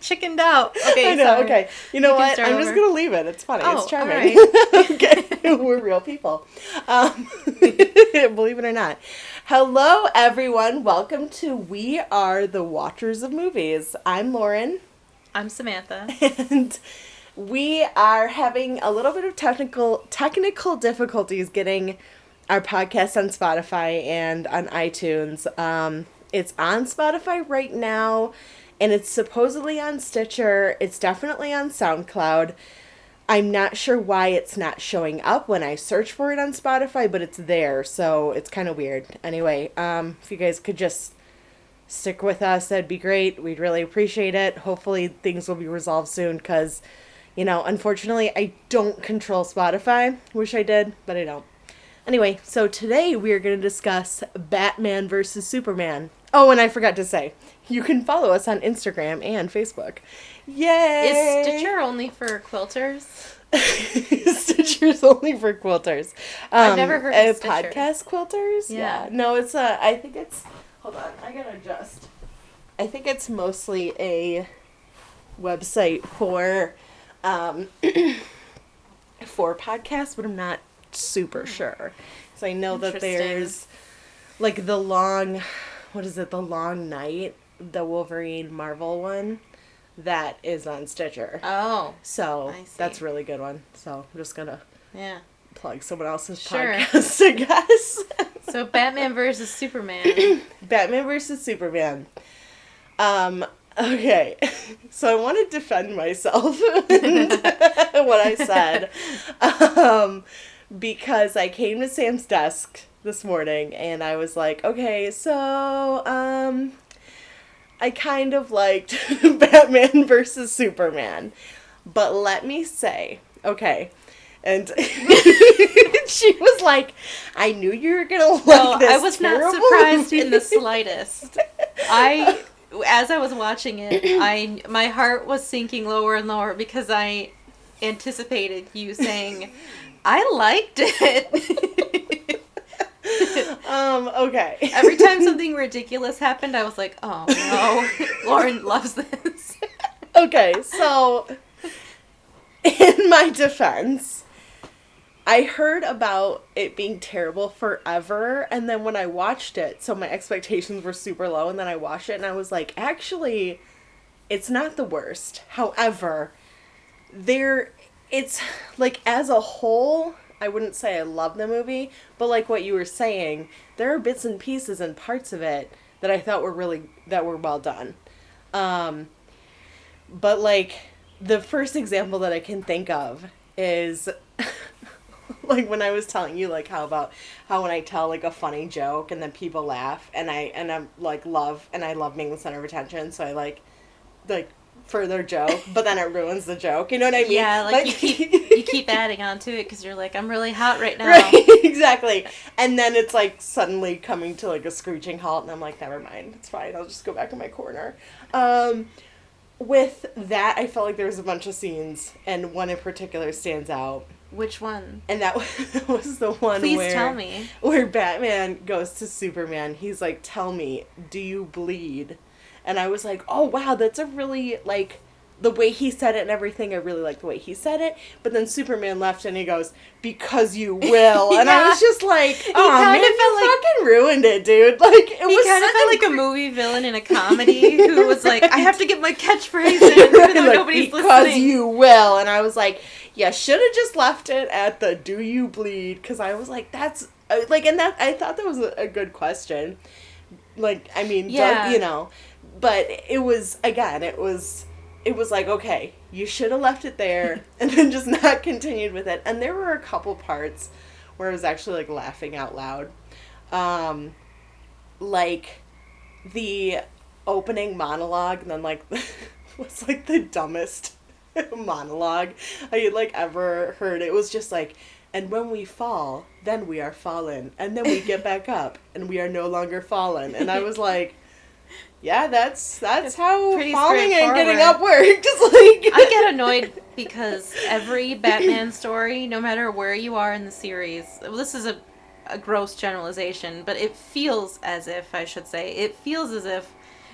chickened out. Okay, I know, sorry. okay. You know what? I'm just over. going to leave it. It's funny. Oh, it's charming. all right. Okay. We're real people. Believe it or not. Hello, everyone. Welcome to We Are the Watchers of Movies. I'm Lauren. I'm Samantha. And we are having a little bit of technical difficulties getting our podcast on Spotify and on iTunes. It's on Spotify right now, and it's supposedly on Stitcher. It's definitely on SoundCloud. I'm not sure why it's not showing up when I search for it on Spotify, but it's there, so it's kind of weird. Anyway, if you guys could just stick with us, that'd be great. We'd really appreciate it. Hopefully things will be resolved soon, because, unfortunately, I don't control Spotify. Wish I did, but I don't. Anyway, so today we are going to discuss Batman vs. Superman. Oh, and I forgot to say, you can follow us on Instagram and Facebook. Yay! Is Stitcher only for quilters? Stitcher's only for quilters. I've never heard of Stitcher. Podcast quilters? Yeah. No, it's I think it's, hold on, I gotta adjust. I think it's mostly a website for podcasts, but I'm not super sure. So I know that there's like the long night, the Wolverine Marvel one, that is on Stitcher. Oh. So that's a really good one. So I'm just gonna plug someone else's podcast, I guess. So Batman versus Superman. Batman versus Superman. Okay, so I want to defend myself and what I said, because I came to Sam's desk this morning and I was like, okay, so, I kind of liked Batman versus Superman, but let me say, okay, and she was like, I knew you were gonna like this. I was not surprised in the slightest. As I was watching it, my heart was sinking lower and lower because I anticipated you saying, I liked it. Okay. Every time something ridiculous happened, I was like, oh no, Lauren loves this. Okay, so in my defense, I heard about it being terrible forever, and then when I watched it, so my expectations were super low, and then I watched it, and I was like, actually, it's not the worst. However, it's, like, as a whole, I wouldn't say I love the movie, but like what you were saying, there are bits and pieces and parts of it that I thought were well done. But, like, the first example that I can think of is... like when I was telling you, like, how when I tell, like, a funny joke and then people laugh and I'm like love being the center of attention, so I like further joke, but then it ruins the joke. You know what I mean? Yeah, like you keep adding on to it because you're like, I'm really hot right now. Right, exactly. And then it's like suddenly coming to like a screeching halt, and I'm like, never mind, it's fine. I'll just go back in my corner. With that, I felt like there was a bunch of scenes, and one in particular stands out. Which one? And that was the one Please tell me. Where Batman goes to Superman. He's like, tell me, do you bleed? And I was like, oh, wow, that's a really, like, the way he said it and everything, I really like the way he said it. But then Superman left and he goes, because you will. And I was just like, oh, man, you fucking ruined it, dude. Like, it was kind of felt like a movie villain in a comedy who was like, I have to get my catchfcatchphrase in even though like, nobody's because listening. Because you will. And I was like, yeah, should have just left it at the do you bleed? Because I was like, that's, like, and that, I thought that was a good question. Like, I mean, but it was, again, it was like, okay, you should have left it there and then just not continued with it. And there were a couple parts where I was actually, like, laughing out loud. Like, the opening monologue, and then, like, was, like, the dumbest monologue I had, like, ever heard. It was just like, and when we fall, then we are fallen, and then we get back up, and we are no longer fallen. And I was like, yeah, that's how falling and getting up works. Like, I get annoyed because every Batman story, no matter where you are in the series, well, this is a gross generalization, but it feels as if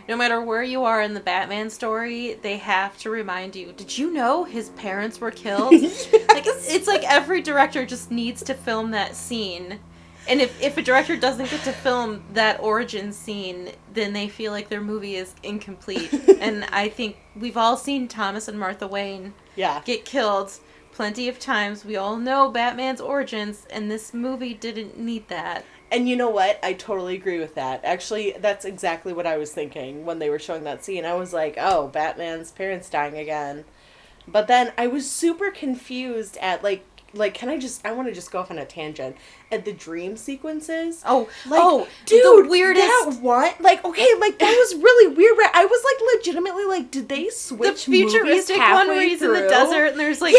no matter where you are in the Batman story, they have to remind you, did you know his parents were killed? Like, it's like every director just needs to film that scene. And if a director doesn't get to film that origin scene, then they feel like their movie is incomplete. And I think we've all seen Thomas and Martha Wayne get killed plenty of times. We all know Batman's origins, and this movie didn't need that. And you know what? I totally agree with that. Actually, that's exactly what I was thinking when they were showing that scene. I was like, oh, Batman's parents dying again. But then I was super confused at, like, I want to just go off on a tangent. At the dream sequences. Dude, the weirdest. That one? Like, okay, like, that was really weird. I was, like, legitimately, like, did they switch the futuristic one where he's in the desert and there's, like,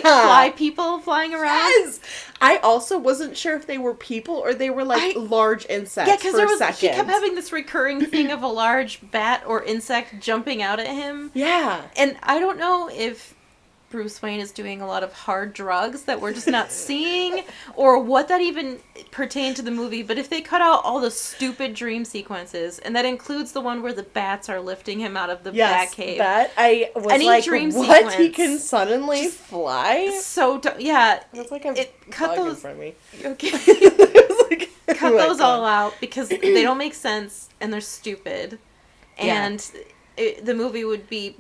fly people flying around? Yes! I also wasn't sure if they were people or they were, like, large insects. Yeah, because he kept having this recurring thing of a large bat or insect jumping out at him. Yeah. And I don't know if Bruce Wayne is doing a lot of hard drugs that we're just not seeing, or what that even pertained to the movie, but if they cut out all the stupid dream sequences, and that includes the one where the bats are lifting him out of the Batcave. That, I was Any like, dream what? Sequence, he can suddenly fly? So, yeah. It's like a cut bug those, in front of me. Okay. Cut those all out, because they don't make sense, and they're stupid. And the movie would be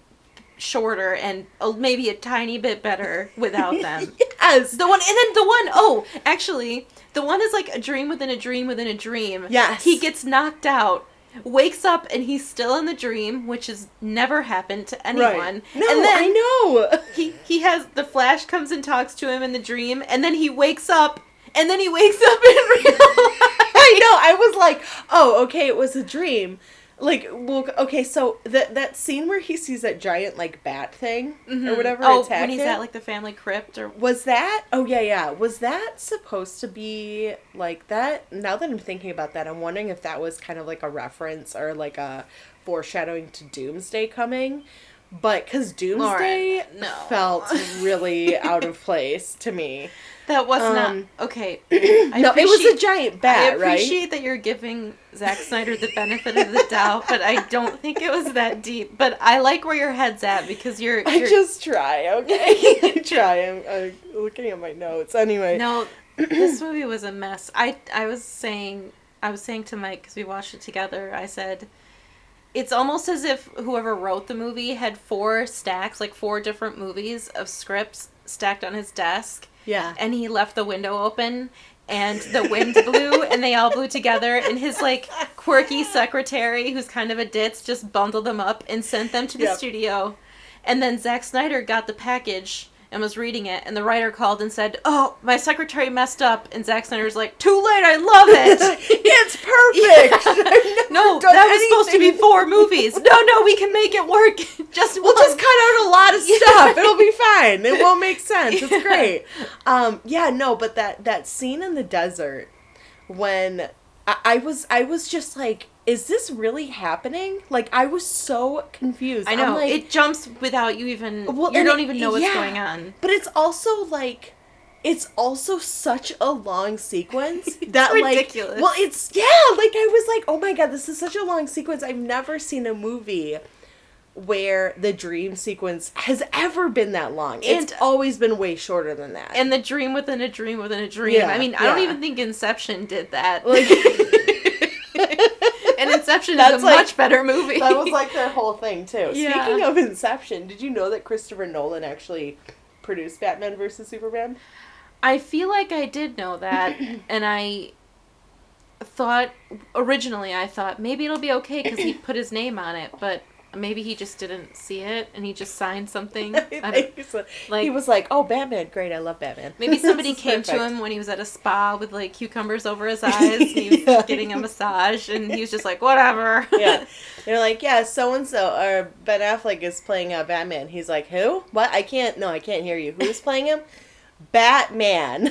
shorter and maybe a tiny bit better without them. Yes. The one actually, the one is like a dream within a dream within a dream. Yes. He gets knocked out, wakes up, and he's still in the dream, which has never happened to anyone. Right. No, and then I know. He has the Flash comes and talks to him in the dream, and then he wakes up, and then he wakes up in real life. I know. I was like, oh, okay, it was a dream. Like, well, okay, so that scene where he sees that giant, like, bat thing, or whatever, attack when he's him, at, like, the family crypt, or... Was that... Oh, yeah. Was that supposed to be, like, that... Now that I'm thinking about that, I'm wondering if that was kind of, like, a reference, or, like, a foreshadowing to Doomsday coming. But, because Doomsday felt really out of place to me. That was not... Okay. No, it was a giant bat, right? I appreciate that you're giving Zack Snyder the benefit of the doubt, but I don't think it was that deep. But I like where your head's at, because you're... I just try, okay? I try. I'm looking at my notes. Anyway. No, this movie was a mess. I was saying to Mike, because we watched it together, I said... It's almost as if whoever wrote the movie had 4 stacks, like 4 different movies of scripts stacked on his desk. Yeah. And he left the window open, and the wind blew, and they all blew together, and his, like, quirky secretary, who's kind of a ditz, just bundled them up and sent them to the studio. And then Zack Snyder got the package and was reading it, and the writer called and said, "Oh, my secretary messed up," and Zack Snyder's like, "Too late, I love it!" It's perfect! No, that was supposed to be 4 movies. No, we can make it work. We'll just cut out a lot of stuff. It'll be fine. It won't make sense. It's great. But that scene in the desert, when I was just like, is this really happening? Like, I was so confused. I know. Like, it jumps without you even... you don't even know what's going on. But it's also, like... It's also such a long sequence that, ridiculous. Like... Well, I was like, oh my god, this is such a long sequence. I've never seen a movie where the dream sequence has ever been that long. It's always been way shorter than that. And the dream within a dream within a dream. Yeah, I mean, I don't even think Inception did that. Like... And Inception is a much better movie. That was, like, their whole thing, too. Yeah. Speaking of Inception, did you know that Christopher Nolan actually produced Batman vs. Superman? I feel like I did know that, and I thought, originally maybe it'll be okay because he put his name on it, but maybe he just didn't see it, and he just signed something. He was like, oh, Batman, great, I love Batman. Maybe somebody came to him when he was at a spa with, like, cucumbers over his eyes, and he was getting a massage, and he was just like, whatever. Yeah. They're like, yeah, so-and-so, or Ben Affleck is playing Batman. He's like, who? What? I can't hear you. Who is playing him? Batman.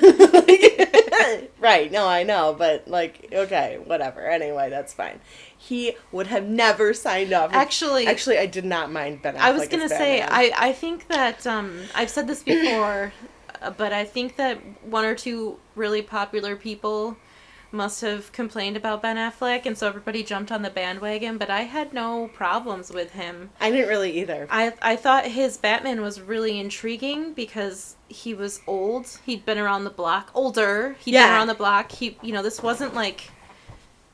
Right, no, I know, but, like, okay, whatever. Anyway, that's fine. He would have never signed up. Actually, I did not mind Ben Affleck. I was going to say, I think that, I've said this before, but I think that 1 or 2 really popular people must have complained about Ben Affleck, and so everybody jumped on the bandwagon, but I had no problems with him. I didn't really either. I thought his Batman was really intriguing because he was old. He'd been around the block. Older. He'd been around the block. This wasn't like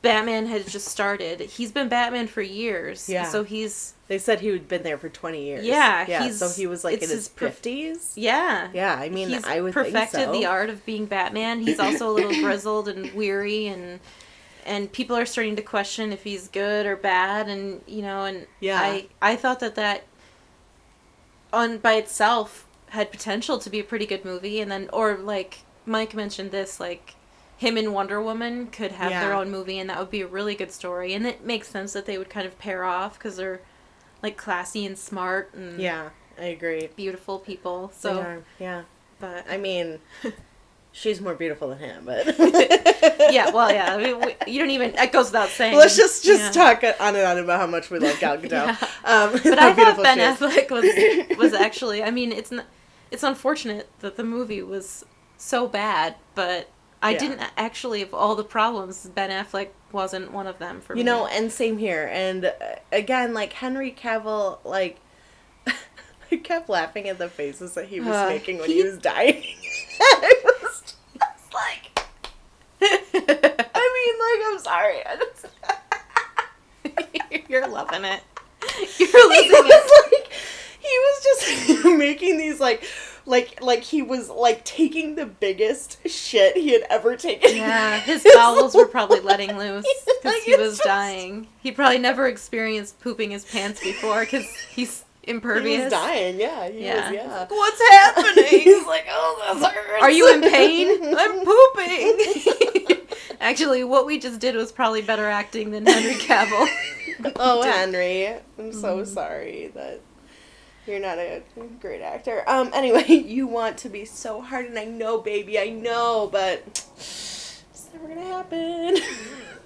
Batman had just started. He's been Batman for years. Yeah. So he's... They said he had been there for 20 years. Yeah. So he was like in his 50s. Yeah. Yeah, I mean, I would think so. He's perfected the art of being Batman. He's also a little grizzled and weary, and people are starting to question if he's good or bad, and I thought that by itself had potential to be a pretty good movie, and then, or like Mike mentioned this, like him and Wonder Woman could have their own movie, and that would be a really good story, and it makes sense that they would kind of pair off because they're like classy and smart and I agree, beautiful people. So but I mean, she's more beautiful than him, but I mean, you don't even, that goes without saying. Let's just talk on and on about how much we love Gal Gadot. But I thought Ben Affleck was actually, I mean, it's unfortunate that the movie was so bad, but I didn't actually, of all the problems, Ben Affleck wasn't one of them for me. And same here. And again, like Henry Cavill, like I kept laughing at the faces that he was making when he was dying. I was just like, I mean, like, I'm sorry. You're loving it. You're losing it. He was just making these like he was like taking the biggest shit he had ever taken. Yeah, his bowels were probably letting loose because he was dying. He probably never experienced pooping his pants before because he's impervious. He was dying, He was. What's happening? He's like, oh, that hurts. Are you in pain? I'm pooping. Actually, what we just did was probably better acting than Henry Cavill. Oh, Henry, I'm so sorry that you're not a great actor. Anyway, you want to be so hard, and I know, baby, I know, but it's never gonna happen.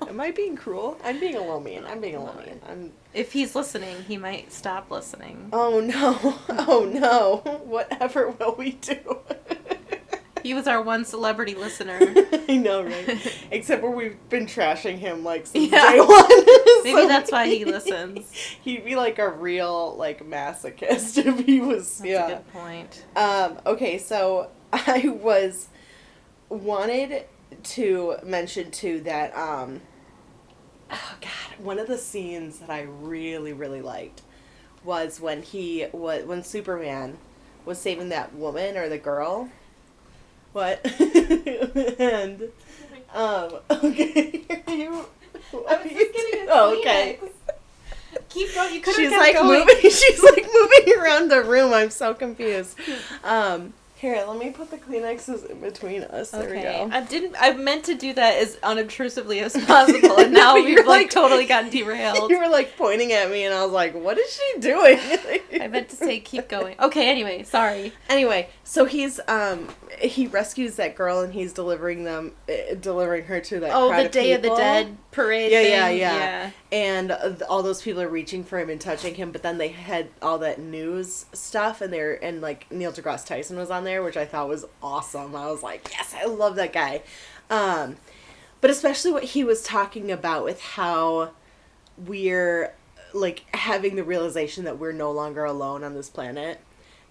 Am I being cruel? I'm being a little mean. If he's listening, he might stop listening. Oh, no. Oh, no. Whatever will we do? He was our one celebrity listener. I know, right? Except for we've been trashing him, like, since day one. Maybe that's why he listens. He'd be, like, a real, like, masochist if he was, That's a good point. Okay, so I wanted to mention, too, that, oh, God, one of the scenes that I really, really liked was when when Superman was saving that woman or the girl. What? And, okay. Okay. Keep going. You could She's like moving around the room. I'm so confused. Here, let me put the Kleenexes in between us. There we go. I meant to do that as unobtrusively as possible, and now we've like totally gotten derailed. You were like pointing at me, and I was like, "What is she doing?" I meant to say keep going. Okay. Anyway, sorry. Anyway, so he rescues that girl, and he's delivering her to that crowd the Day of the Dead parade. Yeah. And all those people are reaching for him and touching him, but then they had all that news stuff, and like Neil deGrasse Tyson was on there, which I thought was awesome. I was like, yes, I love that guy. But especially what he was talking about with how we're like having the realization that we're no longer alone on this planet.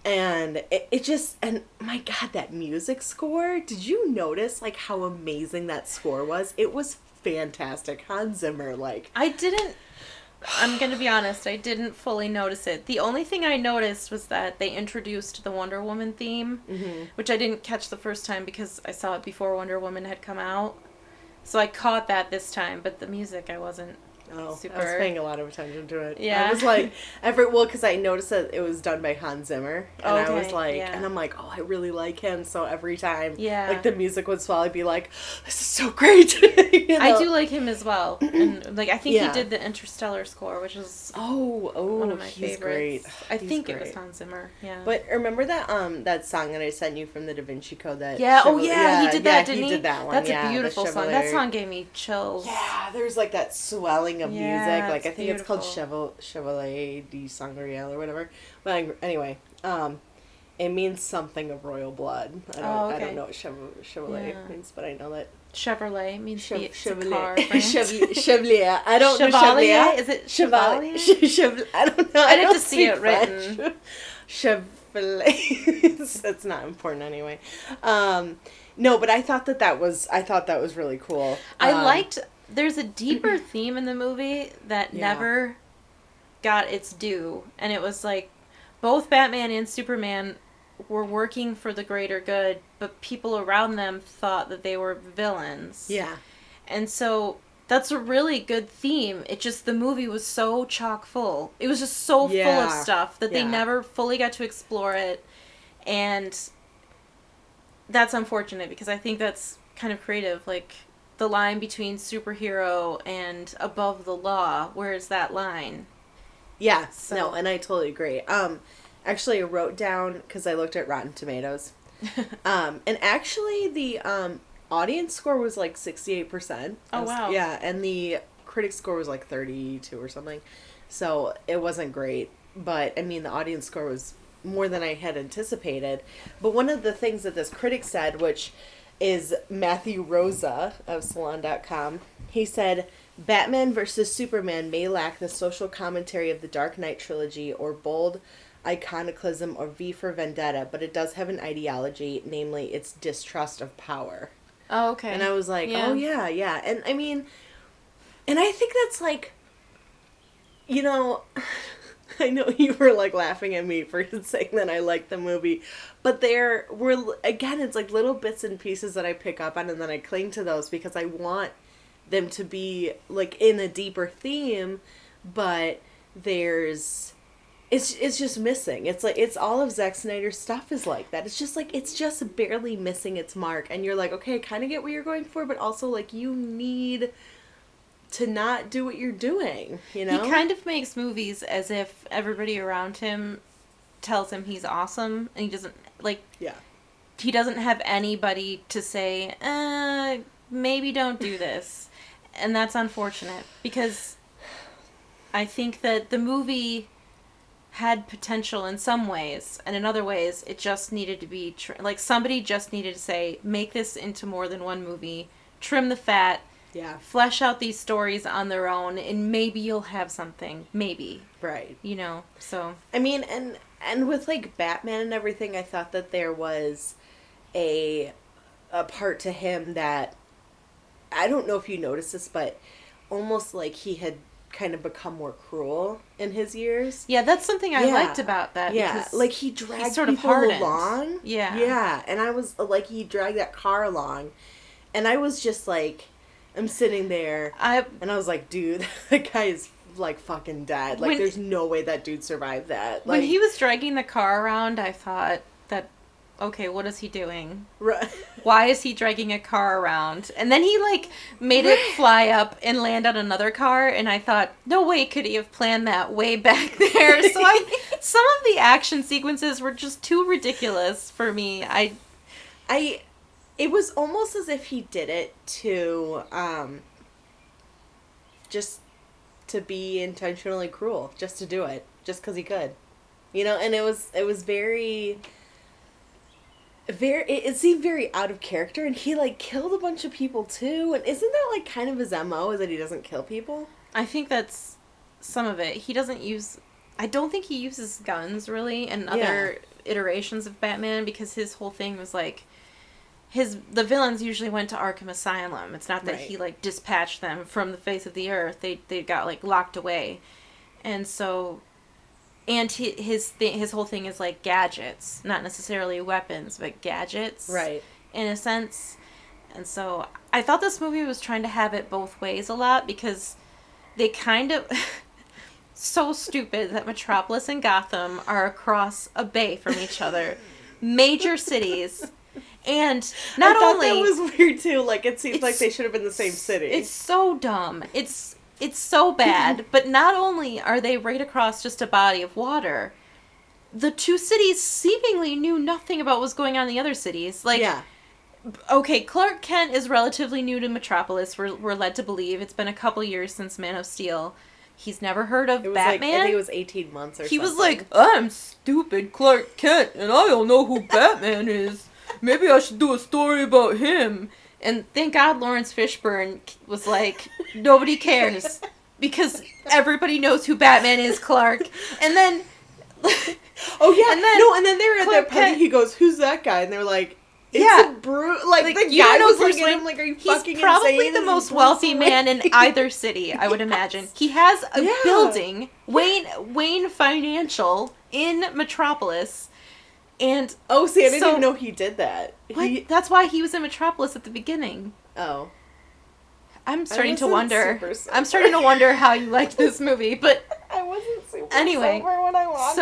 And it just, and my God, that music score, did you notice like how amazing that score was? It was fantastic. Hans Zimmer, like. I'm going to be honest, I didn't fully notice it. The only thing I noticed was that they introduced the Wonder Woman theme, which I didn't catch the first time because I saw it before Wonder Woman had come out. So I caught that this time, but the music I wasn't super. I was paying a lot of attention to it. Yeah. I was like, because I noticed that it was done by Hans Zimmer, and I was like, and I'm like, oh, I really like him, so every time, like, the music would swell, I'd be like, this is so great. I do like him as well, and, like, I think he did the Interstellar score, which is one of my favorites. Great. I think it was Hans Zimmer, But remember that song that I sent you from the Da Vinci Code? That he did that, didn't he? He did that one, That's a beautiful song. That song gave me chills. Yeah, there's, like, that swelling of music, like, I think beautiful. it's called Chevalier de Sangreal or whatever. But anyway, it means something of royal blood. I don't know what Chevalier means, but I know that Chevrolet means it's a Chevrolet. car brand. Chevalier. I don't know Chevalier? Chevalier. Is it Chevalier? I don't know. I'd have don't to see it speak written. French. Chevrolet. That's not important anyway. No, but I thought that was really cool. I liked. There's a deeper theme in the movie that never got its due, and it was like both Batman and Superman were working for the greater good, but people around them thought that they were villains. Yeah. And so that's a really good theme. It just, the movie was so chock full. It was just so full of stuff that they never fully got to explore it. And that's unfortunate because I think that's kind of creative. Like, the line between superhero and above the law, where's that line? Yeah. So. No, and I totally agree. Actually, I wrote down, because I looked at Rotten Tomatoes, and actually the audience score was like 68%. Oh, wow. Yeah, and the critic score was like 32 or something. So it wasn't great. But, I mean, the audience score was more than I had anticipated. But one of the things that this critic said, which is Matthew Rosa of Salon.com, he said, Batman vs. Superman may lack the social commentary of the Dark Knight trilogy or bold iconoclasm or V for Vendetta, but it does have an ideology, namely its distrust of power. Oh, okay. And I was like, oh, yeah. And I mean, and I think that's like, you know, I know you were like laughing at me for saying that I liked the movie, but there were, again, it's like little bits and pieces that I pick up on and then I cling to those because I want them to be like in a deeper theme, but there's... It's just missing. It's like, it's all of Zack Snyder's stuff is like that. It's just like, it's just barely missing its mark. And you're like, okay, I kind of get what you're going for, but also like you need to not do what you're doing, you know? He kind of makes movies as if everybody around him tells him he's awesome and he doesn't, like, he doesn't have anybody to say, maybe don't do this. And that's unfortunate because I think that the movie had potential in some ways, and in other ways, it just needed to be... like, somebody just needed to say, make this into more than one movie, trim the fat, flesh out these stories on their own, and maybe you'll have something. Maybe. Right. You know, so... I mean, and with, like, Batman and everything, I thought that there was a part to him that... I don't know if you noticed this, but almost like he had kind of become more cruel in his years. Yeah, that's something I liked about that. Yeah, like he dragged sort of people along. Yeah. Yeah, and I was like, he dragged that car along, and I was just like, I'm sitting there, and I was like, dude, that guy is like fucking dead. Like, there's no way that dude survived that. Like, when he was dragging the car around, I thought that, okay, what is he doing? Right. Why is he dragging a car around? And then he, like, made it fly up and land on another car, and I thought, no way could he have planned that way back there. So some of the action sequences were just too ridiculous for me. It was almost as if he did it to, just to be intentionally cruel, just to do it, just because he could. You know, and it was very... it seemed very out of character, and he like killed a bunch of people too. And isn't that like kind of his MO, is that he doesn't kill people? I think that's some of it. He doesn't use... I don't think he uses guns really in other iterations of Batman, because his whole thing was like the villains usually went to Arkham Asylum. It's not that he like dispatched them from the face of the earth. They got like locked away, and so. And his whole thing is, like, gadgets. Not necessarily weapons, but gadgets. Right. In a sense. And so, I thought this movie was trying to have it both ways a lot, because they kind of... so stupid that Metropolis and Gotham are across a bay from each other. Major cities. And not only... I thought that was weird, too. Like, it seems like they should have been the same city. It's so dumb. It's so bad, but not only are they right across just a body of water, the two cities seemingly knew nothing about what was going on in the other cities. Like, okay, Clark Kent is relatively new to Metropolis, we're led to believe. It's been a couple years since Man of Steel. He's never heard of Batman. Like, I think it was 18 months or something. He was like, I'm stupid Clark Kent, and I don't know who Batman is. Maybe I should do a story about him. And thank God Lawrence Fishburne was like, nobody cares. Because everybody knows who Batman is, Clark. And then... oh, yeah. And then they were at Clark that party, Kent, he goes, who's that guy? And they were like, it's yeah. a brute. Like, the you guy know was Bruce looking at Wayne, him like, are you fucking he's probably insane? the most wealthy man in either city, I would imagine. He has a building, Wayne Financial, in Metropolis. And oh, see, I didn't even know he did that. What? That's why he was in Metropolis at the beginning. Oh. I'm starting to wonder. I'm starting to wonder how you liked this movie, but I wasn't super anyway, sober when I watched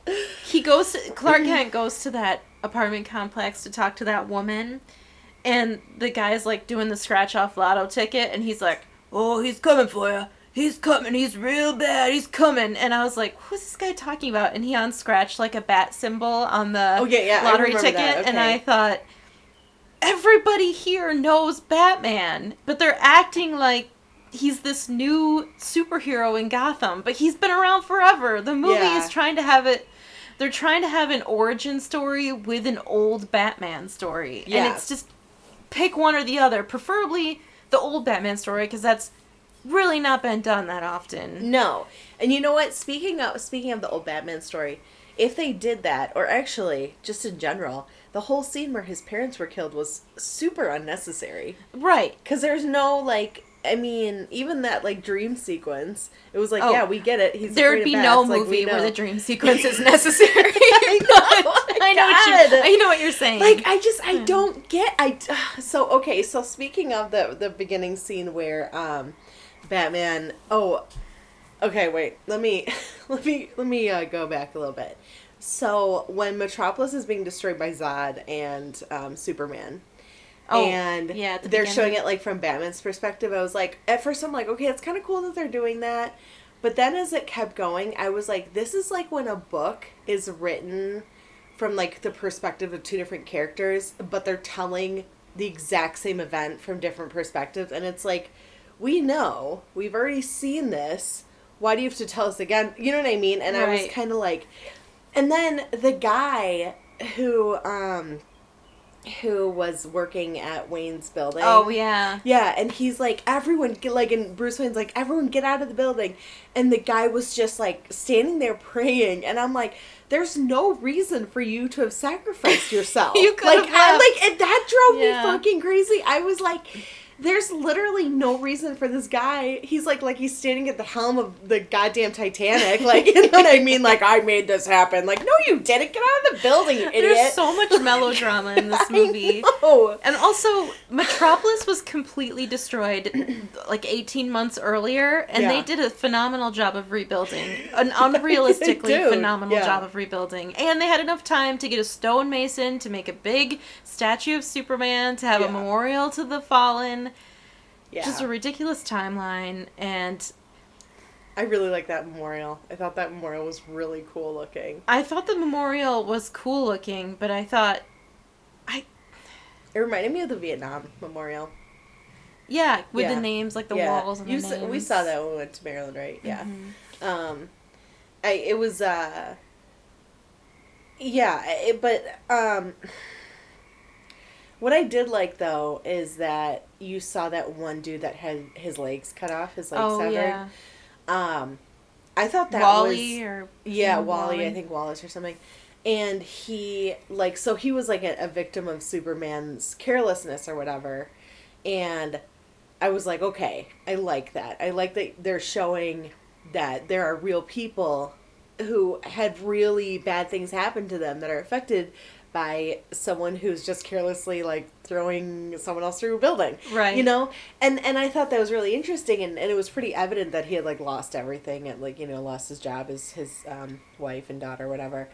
it. He goes. Clark Kent goes to that apartment complex to talk to that woman, and the guy's like doing the scratch off lotto ticket, and he's like, "Oh, he's coming for you. He's coming. He's real bad. He's coming." And I was like, "Who's this guy talking about?" And he unscratched like a bat symbol on the lottery ticket, okay. And I thought, everybody here knows Batman, but they're acting like he's this new superhero in Gotham, but he's been around forever. The movie is trying to have it. They're trying to have an origin story with an old Batman story, and it's just pick one or the other. Preferably the old Batman story, because that's really not been done that often. No. And you know what? Speaking of the old Batman story, if they did that, or actually, just in general, the whole scene where his parents were killed was super unnecessary. Right. Because there's no, like, I mean, even that, like, dream sequence, it was like, yeah, we get it. He's There'd be no movie where the dream sequence is necessary. I know what you're saying. Like, I don't get, so speaking of the beginning scene where, Batman, okay, wait, let me go back a little bit. So, when Metropolis is being destroyed by Zod and, Superman, they're showing it, like, from Batman's perspective, I was like, at first I'm like, okay, it's kind of cool that they're doing that, but then as it kept going, I was like, this is like when a book is written from, like, the perspective of two different characters, but they're telling the exact same event from different perspectives, and it's like, we've already seen this, why do you have to tell us again? You know what I mean? And I was kind of like, and then the guy who was working at Wayne's building. Oh, yeah. Yeah, and he's like, everyone, like, and Bruce Wayne's like, everyone get out of the building. And the guy was just, like, standing there praying. And I'm like, there's no reason for you to have sacrificed yourself. You could have left. And that drove me fucking crazy. I was like, there's literally no reason for this guy. He's like he's standing at the helm of the goddamn Titanic. Like, you know what I mean? Like, I made this happen. Like, no, you didn't. Get out of the building, you idiot. There's so much melodrama in this movie. And also, Metropolis was completely destroyed like 18 months earlier, and they did a phenomenal job of rebuilding. An unrealistically phenomenal job of rebuilding. And they had enough time to get a stonemason to make a big statue of Superman, to have a memorial to the fallen. Yeah. Just a ridiculous timeline, and I really like that memorial. I thought that memorial was really cool looking. I thought the memorial was cool looking, but I thought it reminded me of the Vietnam memorial. Yeah, with the names, like the walls and the names. We saw that when we went to Maryland, right? Yeah. Mm-hmm. What I did like, though, is that you saw that one dude that had his legs cut off, his legs severed. Yeah. I thought that Wally was... Wally, I think Wallace or something. And he, like, so he was, like, a victim of Superman's carelessness or whatever. And I was like, okay, I like that. I like that they're showing that there are real people who had really bad things happen to them that are affected by someone who's just carelessly, like, throwing someone else through a building. Right. You know? And I thought that was really interesting, and it was pretty evident that he had, like, lost everything and, like, you know, lost his job, his wife and daughter, whatever.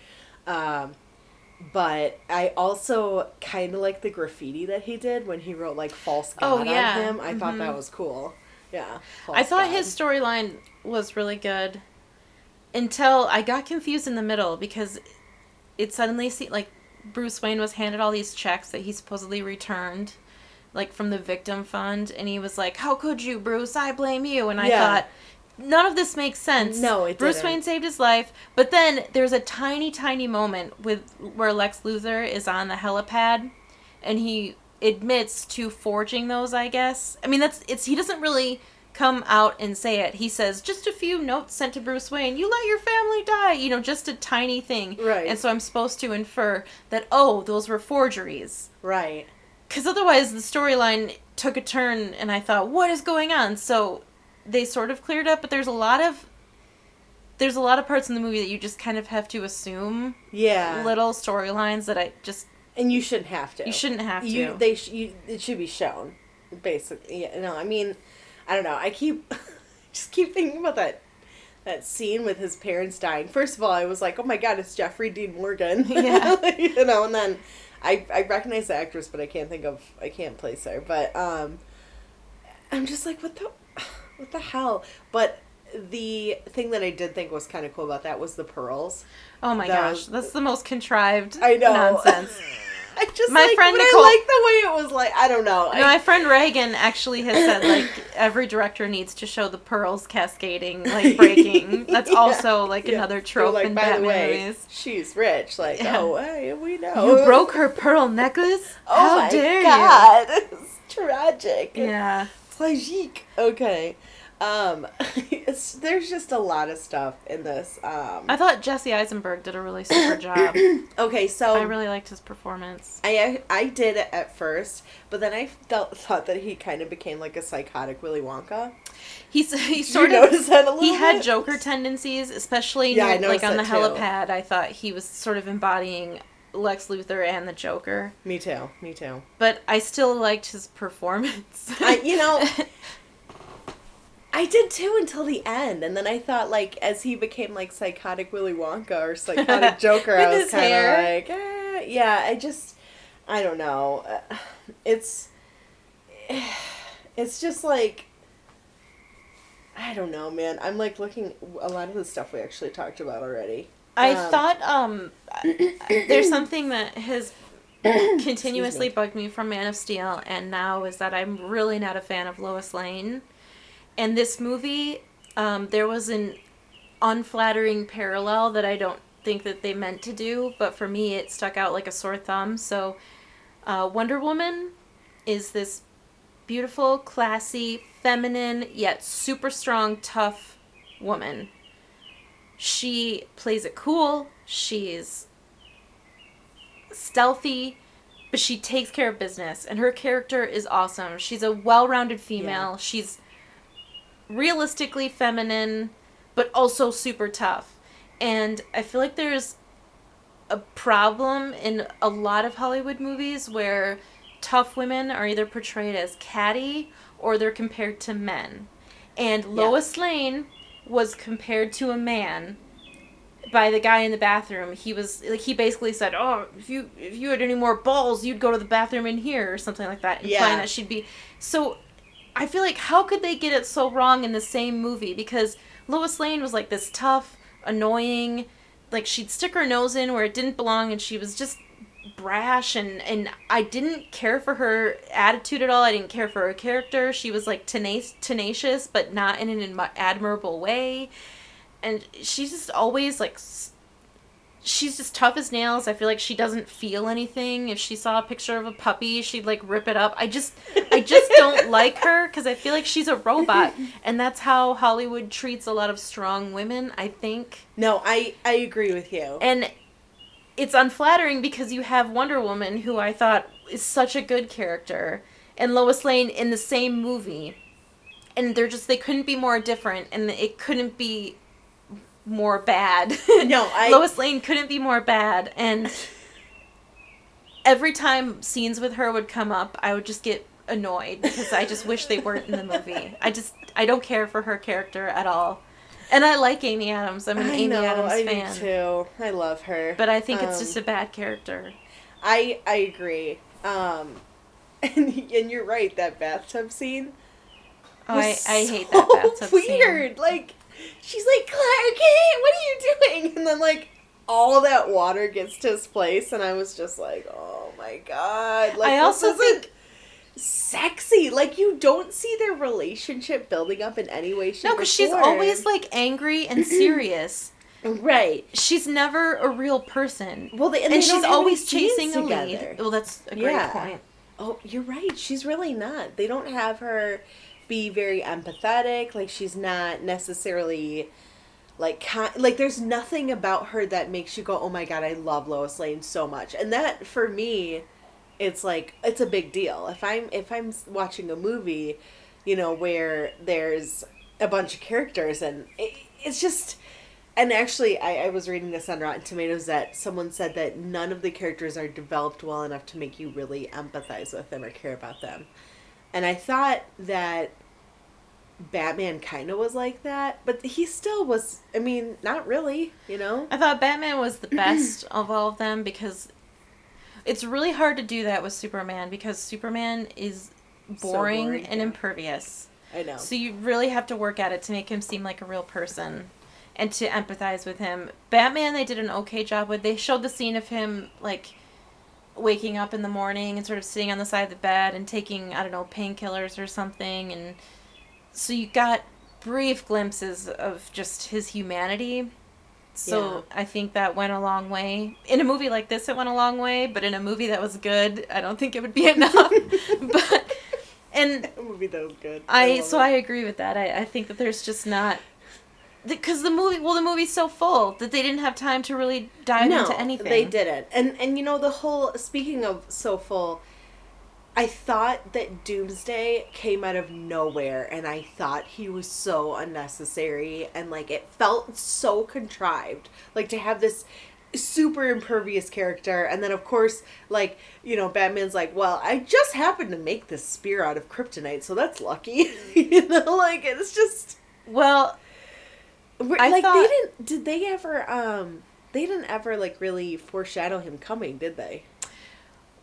But I also kind of like the graffiti that he did when he wrote, like, false God on him. I thought that was cool. Yeah. I thought his storyline was really good until I got confused in the middle, because it suddenly seemed like Bruce Wayne was handed all these checks that he supposedly returned, like, from the victim fund, and he was like, how could you, Bruce? I blame you. And I thought, none of this makes sense. No, it Bruce didn't. Wayne saved his life, but then there's a tiny, tiny moment where Lex Luthor is on the helipad, and he admits to forging those, I guess. I mean, he doesn't really come out and say it. He says, just a few notes sent to Bruce Wayne. You let your family die. You know, just a tiny thing. Right. And so I'm supposed to infer that, oh, those were forgeries. Right. Because otherwise the storyline took a turn and I thought, what is going on? So they sort of cleared up, but there's a lot of parts in the movie that you just kind of have to assume. Yeah. Little storylines that I just... And you shouldn't have to. You shouldn't have to. It should be shown, basically. Yeah, no, I mean, I don't know. I just keep thinking about that scene with his parents dying. First of all, I was like, oh my god, it's Jeffrey Dean Morgan. Yeah. You know, and then I recognize the actress, but I can't place her. But I'm just like, what the hell? But the thing that I did think was kind of cool about that was the pearls. Oh my gosh, that's the most contrived I know. nonsense. I just my friend Nicole, I like the way it was like, I don't know. No, my friend Reagan actually has said, like, every director needs to show the pearls cascading, like, breaking. That's also, like, another trope like, in by Batman the way, movies. She's rich. Like, oh, hey, we know. You broke her pearl necklace? Oh How my dare God. It's tragic. Yeah. Tragique. Okay. There's just a lot of stuff in this. I thought Jesse Eisenberg did a really super job. Okay, so I really liked his performance. I did it at first, but then I thought that he kind of became like a psychotic Willy Wonka. He sort of noticed that a little he had bit? Joker tendencies, especially I like on the that too. helipad. I thought he was sort of embodying Lex Luthor and the Joker. Me too. But I still liked his performance. I did too until the end, and then I thought, like, as he became, like, psychotic Willy Wonka or psychotic Joker, I was kind of like, yeah, I don't know. It's just, like, I don't know, man. I'm, like, looking, a lot of the stuff we actually talked about already. I thought, there's something that has continuously bugged me from Man of Steel, and now is that I'm really not a fan of Lois Lane. And this movie, there was an unflattering parallel that I don't think that they meant to do, but for me it stuck out like a sore thumb. So Wonder Woman is this beautiful, classy, feminine, yet super strong, tough woman. She plays it cool, she's stealthy, but she takes care of business, and her character is awesome. She's a well-rounded female. Yeah. She's realistically feminine, but also super tough. And I feel like there's a problem in a lot of Hollywood movies where tough women are either portrayed as catty or they're compared to men. And Lois Lane was compared to a man by the guy in the bathroom. He was like, he basically said, "Oh, if you had any more balls, you'd go to the bathroom in here," or something like that, implying that she'd be so. I feel like, how could they get it so wrong in the same movie? Because Lois Lane was like this tough, annoying, like she'd stick her nose in where it didn't belong, and she was just brash, and I didn't care for her attitude at all. I didn't care for her character. She was like tenacious, but not in an admirable way. And she's just always like, she's just tough as nails. I feel like she doesn't feel anything. If she saw a picture of a puppy, she'd like rip it up. I just don't like her because I feel like she's a robot, and that's how Hollywood treats a lot of strong women, I think. No, I agree with you. And it's unflattering because you have Wonder Woman, who I thought is such a good character, and Lois Lane in the same movie, and they couldn't be more different, and it couldn't be more bad. No, Lois Lane couldn't be more bad, and every time scenes with her would come up, I would just get annoyed because I just wish they weren't in the movie. I don't care for her character at all. And I like Amy Adams. I'm an Amy Adams fan. I do too. I love her. But I think it's just a bad character. I agree. And you're right, that bathtub scene. Oh, I hate that bathtub scene. Weird. Like, she's like, Clark Kent, what are you doing? And then, like, all that water gets to his place, and I was just like, oh my god. Like, I also think sexy. Like, you don't see their relationship building up in any way, shape, or form. No, because she's always, like, angry and serious. Right. She's never a real person. Well, and she's always chasing a lead. Well, that's a great point. Oh, you're right. She's really not. They don't have her be very empathetic. Like, she's not necessarily like there's nothing about her that makes you go, "Oh my god, I love Lois Lane so much." And that for me, it's like it's a big deal. If I'm watching a movie, where there's a bunch of characters and it's just. And actually, I was reading this on Rotten Tomatoes that someone said that none of the characters are developed well enough to make you really empathize with them or care about them. And I thought that Batman kind of was like that, but he still was, I mean, not really, I thought Batman was the best of all of them because it's really hard to do that with Superman because Superman is boring and impervious. I know. So you really have to work at it to make him seem like a real person and to empathize with him. Batman, they did an okay job with. They showed the scene of him, like, waking up in the morning and sort of sitting on the side of the bed and taking, I don't know, painkillers or something. And so you got brief glimpses of just his humanity. So I think that went a long way. In a movie like this, it went a long way, but in a movie that was good, I don't think it would be enough. A movie that was good. I agree with that. I think that there's just not... Because the movie's so full that they didn't have time to really dive into anything. They didn't. And the whole, speaking of so full, I thought that Doomsday came out of nowhere, and I thought he was so unnecessary, and, like, it felt so contrived. Like, to have this super impervious character, and then, of course, like, Batman's like, well, I just happened to make this spear out of kryptonite, so that's lucky. Like, it's just... Well... I thought... they didn't ever, like, really foreshadow him coming, did they?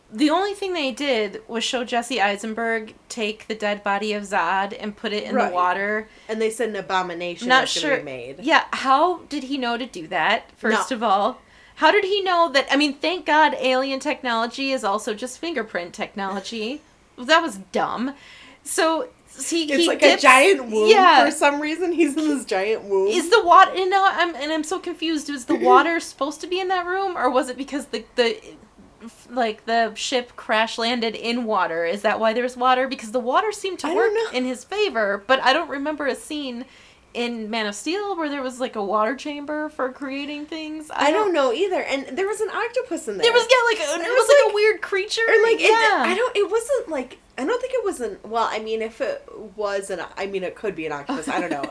The only thing they did was show Jesse Eisenberg take the dead body of Zod and put it in the water. And they said an abomination was going to be made. Yeah, how did he know to do that, first of all? How did he know that... I mean, thank God alien technology is also just fingerprint technology. That was dumb. So... It's like a giant womb for some reason. He's in this giant womb. Is the water... I'm so confused. Was the water supposed to be in that room? Or was it because the ship crash landed in water? Is that why there's water? Because the water seemed to work in his favor. But I don't remember a scene in Man of Steel where there was like a water chamber for creating things. I don't know either. And there was an octopus in there. There was a weird creature. Or like it wasn't like... I don't think it was well, I mean, if it was it could be an octopus. I don't know.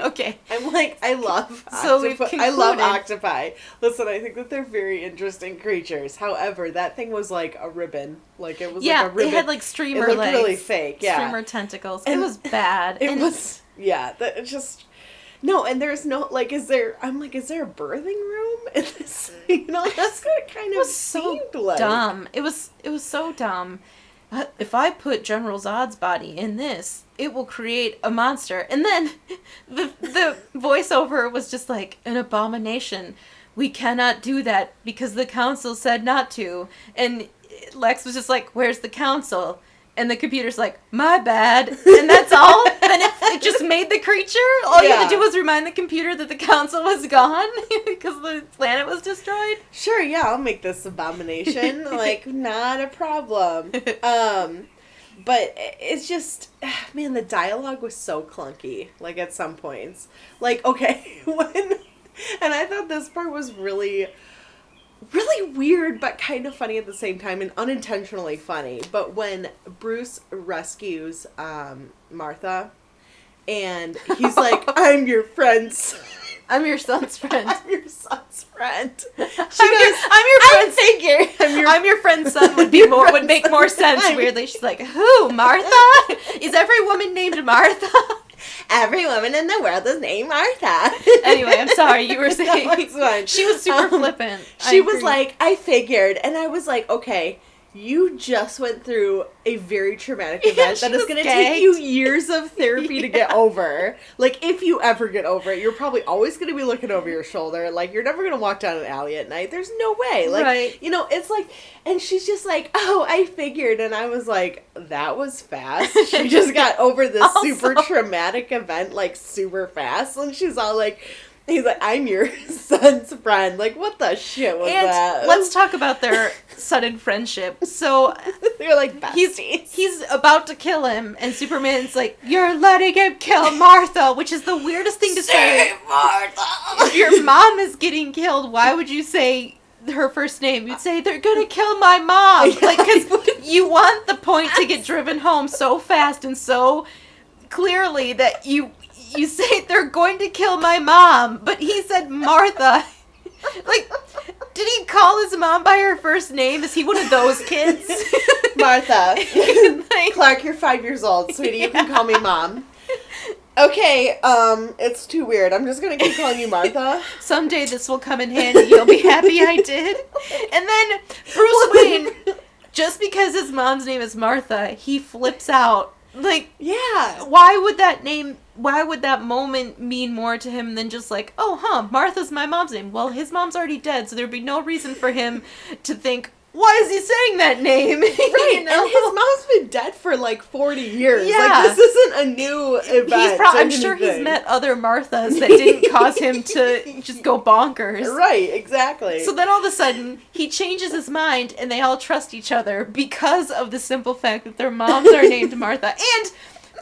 Okay. I'm like, I love octopi. I love octopi. Listen, I think that they're very interesting creatures. However, that thing was like a ribbon. Like, it was like a ribbon. It had like streamer legs. It looked legs. really fake, yeah. Streamer tentacles. It was bad. That just... No, and there's no, like, is there a birthing room in this? That's what it kind of seemed like. Dumb. It was so dumb. If I put General Zod's body in this, it will create a monster. And then the voiceover was just like, an abomination. We cannot do that because the council said not to. And Lex was just like, where's the council? And the computer's like, my bad. And that's all? Then it just made the creature? All you had to do was remind the computer that the council was gone because the planet was destroyed? Sure, yeah, I'll make this abomination. Like, not a problem. But it's just, man, the dialogue was so clunky, like, at some points. Like, okay, and I thought this part was really weird, but kind of funny at the same time, and unintentionally funny. But when Bruce rescues Martha, and he's like, I'm your friend's... I'm your son's friend. I'm your son's friend. I'm your friend's figure. I'm your friend's son would make more sense, weirdly. She's like, who? Martha? Is every woman named Martha? Every woman in the world is named Martha. Anyway, I'm sorry, you were saying. She was super flippant. She was like, I figured. And I was like, okay, you just went through a very traumatic event that is going to take you years of therapy to get over. Like, if you ever get over it, you're probably always going to be looking over your shoulder. Like, you're never going to walk down an alley at night. There's no way. Like, it's like, and she's just like, oh, I figured. And I was like, that was fast. She just got over this super traumatic event, like, super fast. And she's all like... He's like, I'm your son's friend. Like, what the shit was that? And let's talk about their sudden friendship. So they're like besties. He's about to kill him, and Superman's like, "You're letting him kill Martha," which is the weirdest thing to say. Martha. If your mom is getting killed, why would you say her first name? You'd say, "They're gonna kill my mom," like, because you want the point to get driven home so fast and so clearly that you say they're going to kill my mom, but he said Martha. Like, did he call his mom by her first name? Is he one of those kids? Martha. Like, Clark, you're 5 years old, sweetie. You can call me Mom. Okay, it's too weird. I'm just gonna keep calling you Martha. Someday this will come in handy. You'll be happy I did. And then Bruce Wayne, just because his mom's name is Martha, he flips out. Like, yeah. why would that moment mean more to him than just like, oh, Martha's my mom's name? Well, his mom's already dead, so there'd be no reason for him to think, why is he saying that name? Right, You know? and his mom's been dead for like 40 years. Yeah. Like, this isn't a new event. I'm sure he's met other Marthas that didn't cause him to just go bonkers. Right, exactly. So then all of a sudden, he changes his mind, and they all trust each other because of the simple fact that their moms are named Martha. And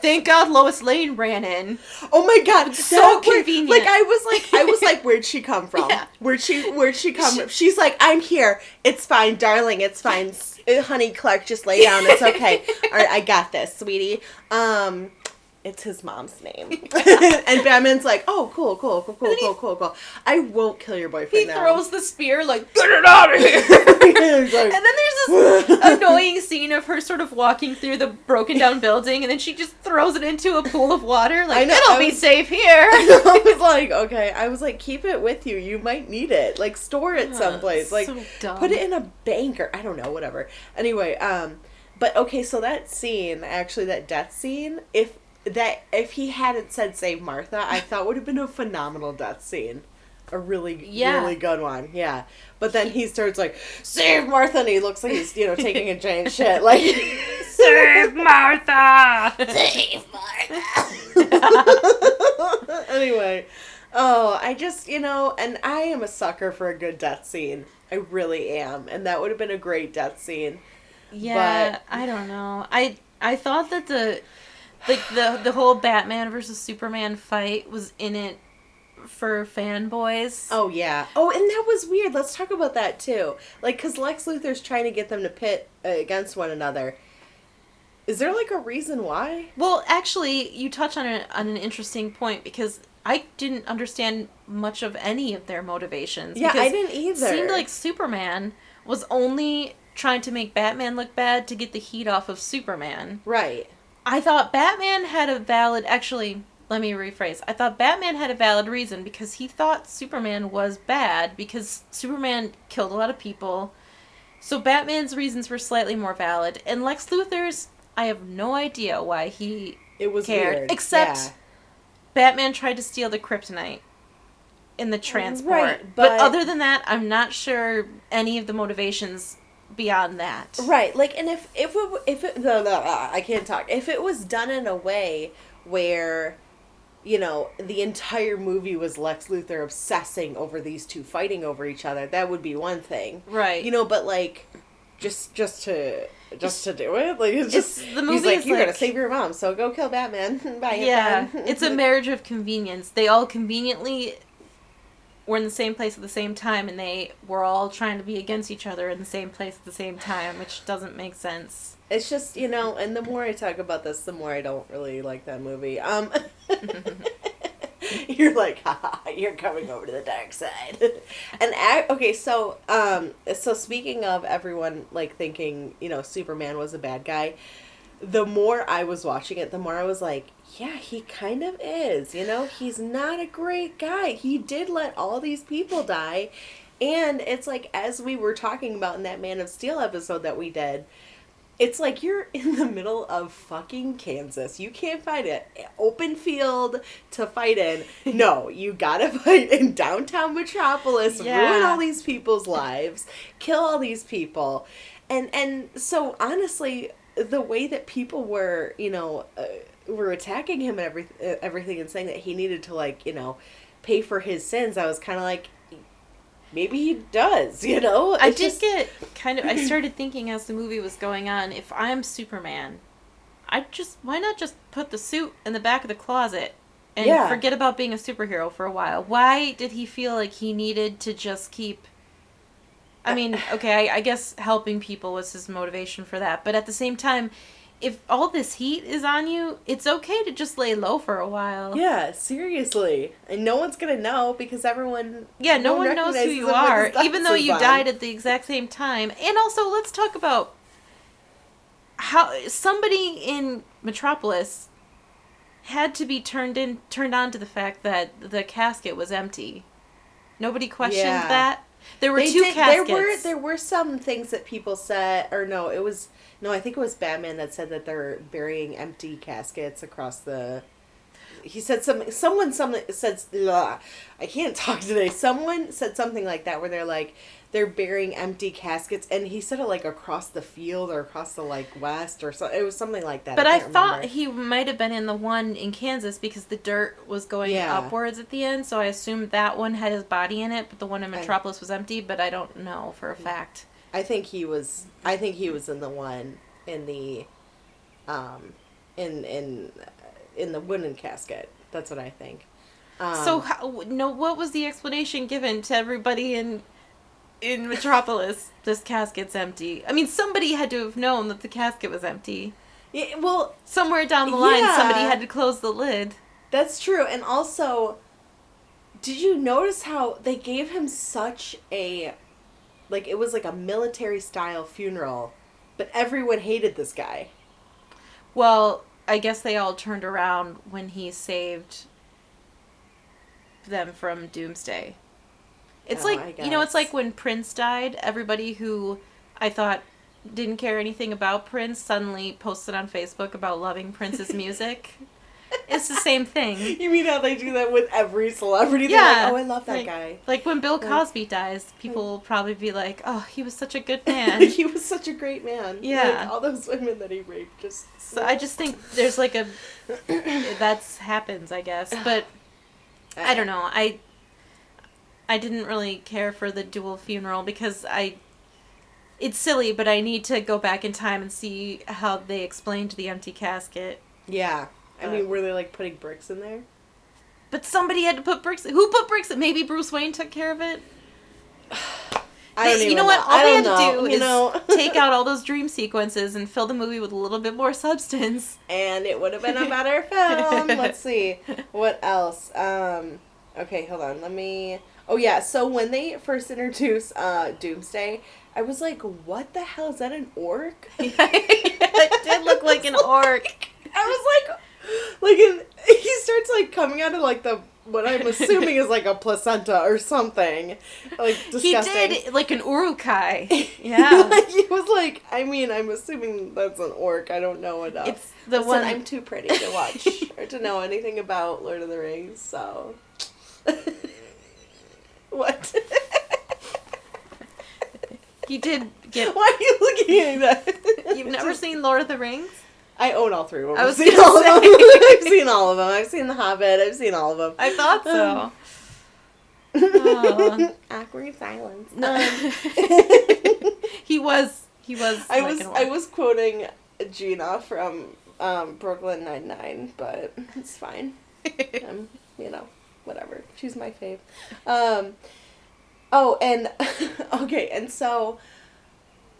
thank God Lois Lane ran in. Oh my God, so convenient. Like I was like, where'd she come from? Yeah. Where'd she come from? She's like, I'm here. It's fine, darling. It's fine, honey. Clark, just lay down. It's okay. All right, I got this, sweetie. It's his mom's name. And Batman's like, oh, cool. I won't kill your boyfriend now. He throws the spear, like, get it out of here! Like, And then there's this annoying scene of her sort of walking through the broken down building, and then she just throws it into a pool of water, like, it'll be safe here! I was like, okay. I was like, keep it with you. You might need it. Like, store it someplace. Like, so dumb. put it in a bank or, I don't know, whatever. Anyway, but okay, so that scene, actually, that death scene, if he hadn't said save Martha, I thought would have been a phenomenal death scene. A really good one. Yeah. But then he starts like, save Martha, and he looks like he's, taking a giant shit. Like, Save Martha! Save Martha! Anyway. Oh, I just, and I am a sucker for a good death scene. I really am. And that would have been a great death scene. Yeah, but I don't know. I thought that the whole Batman versus Superman fight was in it for fanboys. Oh, yeah. Oh, and that was weird. Let's talk about that, too. Like, because Lex Luthor's trying to get them to pit against one another. Is there, like, a reason why? Well, actually, you touch on an interesting point, because I didn't understand much of any of their motivations. Yeah, I didn't either. It seemed like Superman was only trying to make Batman look bad to get the heat off of Superman. Right. I thought Batman had a valid... Actually, let me rephrase. I thought Batman had a valid reason because he thought Superman was bad because Superman killed a lot of people. So Batman's reasons were slightly more valid. And Lex Luthor's, I have no idea why he cared. Weird. Except Batman tried to steal the kryptonite in the transport. Right, but other than that, I'm not sure any of the motivations beyond that. Right. Like, and if it I can't talk. If it was done in a way where, the entire movie was Lex Luthor obsessing over these two fighting over each other, that would be one thing. Right. But like, just to do it, like, it's just the movie. He's like, is you're like, gonna save your mom, so go kill Batman. Bye. Yeah, it's a marriage of convenience. They all conveniently were in the same place at the same time, and they were all trying to be against each other in the same place at the same time, which doesn't make sense. It's just, and the more I talk about this, the more I don't really like that movie. You're like, haha, you're coming over to the dark side. And, okay, so speaking of everyone, like, thinking, Superman was a bad guy, the more I was watching it, the more I was like, yeah, he kind of is, he's not a great guy. He did let all these people die, and it's like, as we were talking about in that Man of Steel episode that we did, it's like you're in the middle of fucking Kansas. You can't find an open field to fight in. No, you gotta fight in downtown Metropolis, ruin all these people's lives, kill all these people. And so, honestly, the way that people were, were attacking him and everything and saying that he needed to, like, pay for his sins, I was kind of like, maybe he does, you know? I started thinking as the movie was going on, if I'm Superman, why not just put the suit in the back of the closet and forget about being a superhero for a while? Why did he feel like he needed to just keep... I mean, okay, I guess helping people was his motivation for that, but at the same time, if all this heat is on you, it's okay to just lay low for a while. Yeah, seriously. And no one's gonna know because everyone... Yeah, no one knows who you are, even though you died at the exact same time. And also, let's talk about how somebody in Metropolis had to be turned on to the fact that the casket was empty. Nobody questioned that. There were two caskets. There were some things that people said, or no, I think it was Batman that said that they're burying empty caskets across the... He said someone said, ugh, I can't talk today. Someone said something like that where they're burying empty caskets, and he said it like across the field or across the west or so. It was something like that. But I thought he might have been in the one in Kansas because the dirt was going upwards at the end, so I assumed that one had his body in it, but the one in Metropolis was empty, but I don't know for a fact. I think he was in the one in the in the wooden casket. That's what I think. So what was the explanation given to everybody in Metropolis? This casket's empty. I mean, somebody had to have known that the casket was empty. Yeah, well, somewhere down the line, somebody had to close the lid. That's true. And also, did you notice how they gave him such a... it was like a military-style funeral, but everyone hated this guy. Well, I guess they all turned around when he saved them from Doomsday. It's it's like when Prince died, everybody who I thought didn't care anything about Prince suddenly posted on Facebook about loving Prince's music. It's the same thing. You mean how they do that with every celebrity? Yeah. They're like, oh, I love that guy. Like when Bill Cosby dies, people will probably be like, oh, he was such a good man. He was such a great man. Yeah. All those women that he raped just... So I just think there's that's happens, I guess. But I don't know. I didn't really care for the dual funeral because it's silly, but I need to go back in time and see how they explained the empty casket. Yeah. I mean, were they, putting bricks in there? But somebody had to put bricks... Who put bricks in? Maybe Bruce Wayne took care of it? You know what? All they had to do is take out all those dream sequences and fill the movie with a little bit more substance. And it would have been a better film. Let's see. What else? Okay, hold on. Let me... Oh, yeah. So when they first introduced Doomsday, I was like, what the hell? Is that an orc? Yeah, it did look like an orc. I was he starts coming out of what I'm assuming is a placenta or something. Disgusting. He did, like an urukai. Yeah. He was I'm assuming that's an orc. I don't know enough. It's the one... I'm too pretty to watch or to know anything about Lord of the Rings, so... What? He did get... Why are you looking at that? You've never seen Lord of the Rings? I own all three of them. I've seen all of them. I've seen all of them. I've seen The Hobbit. I've seen all of them. I thought so. Awkward silence. No. He was. I was quoting Gina from Brooklyn Nine-Nine, but it's fine. Whatever. She's my fave. And so,